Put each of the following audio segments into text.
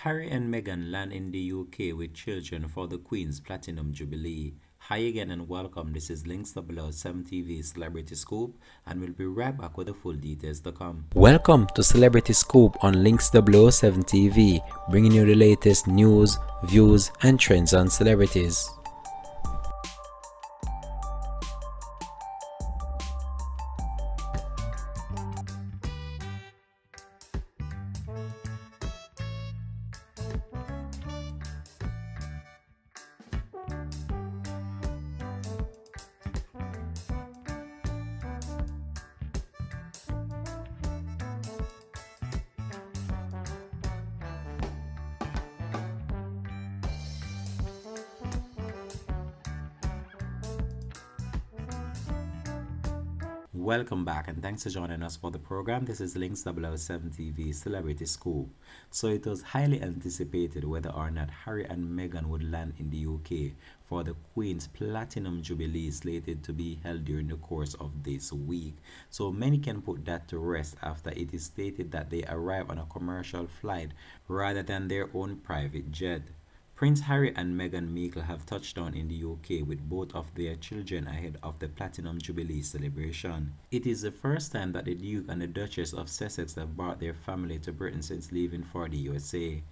Harry and Meghan land in the UK with children for the Queen's Platinum Jubilee. Hi again and welcome. This is Links 007 TV Celebrity Scoop, and we'll be right back with the full details to come. Welcome to Celebrity Scoop on Links 007 TV, bringing you the latest news, views, and trends on celebrities. Welcome back and thanks for joining us for the program. This is Links 007 TV Celebrity Scoop. So it was highly anticipated whether or not Harry and Meghan would land in the UK for the Queen's Platinum Jubilee slated to be held during the course of this week. So many can put that to rest after it is stated that they arrive on a commercial flight rather than their own private jet. Prince Harry and Meghan Markle have touched down in the UK with both of their children ahead of the Platinum Jubilee celebration. It is the first time that the Duke and the Duchess of Sussex have brought their family to Britain since leaving for the USA.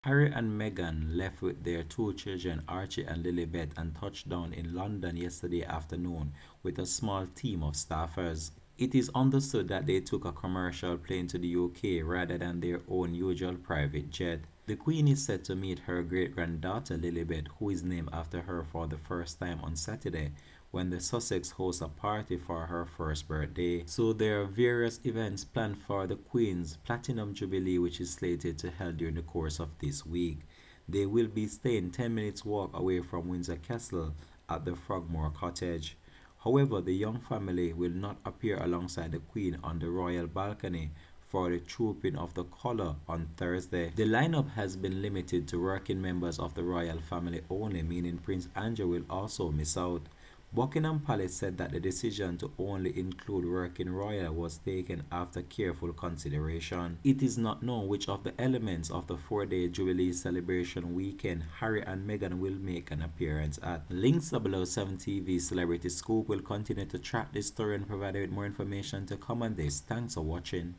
Harry and Meghan left with their two children Archie and Lilibet and touched down in London yesterday afternoon with a small team of staffers. It is understood that they took a commercial plane to the UK rather than their own usual private jet. The Queen is set to meet her great-granddaughter Lilibet, who is named after her, for the first time on Saturday when the Sussex hosts a party for her first birthday. So there are various events planned for the Queen's Platinum Jubilee, which is slated to held during the course of this week. They will be staying 10 minutes walk away from Windsor Castle at the Frogmore Cottage. However, the young family will not appear alongside the Queen on the royal balcony for the trooping of the colour on Thursday. The lineup has been limited to working members of the royal family only, meaning Prince Andrew will also miss out. Buckingham Palace said that the decision to only include working royal was taken after careful consideration. It is not known which of the elements of the 4-day Jubilee celebration weekend Harry and Meghan will make an appearance at. Links 007 TV Celebrity Scoop will continue to track this story and provide you with more information to come on this. Thanks for watching.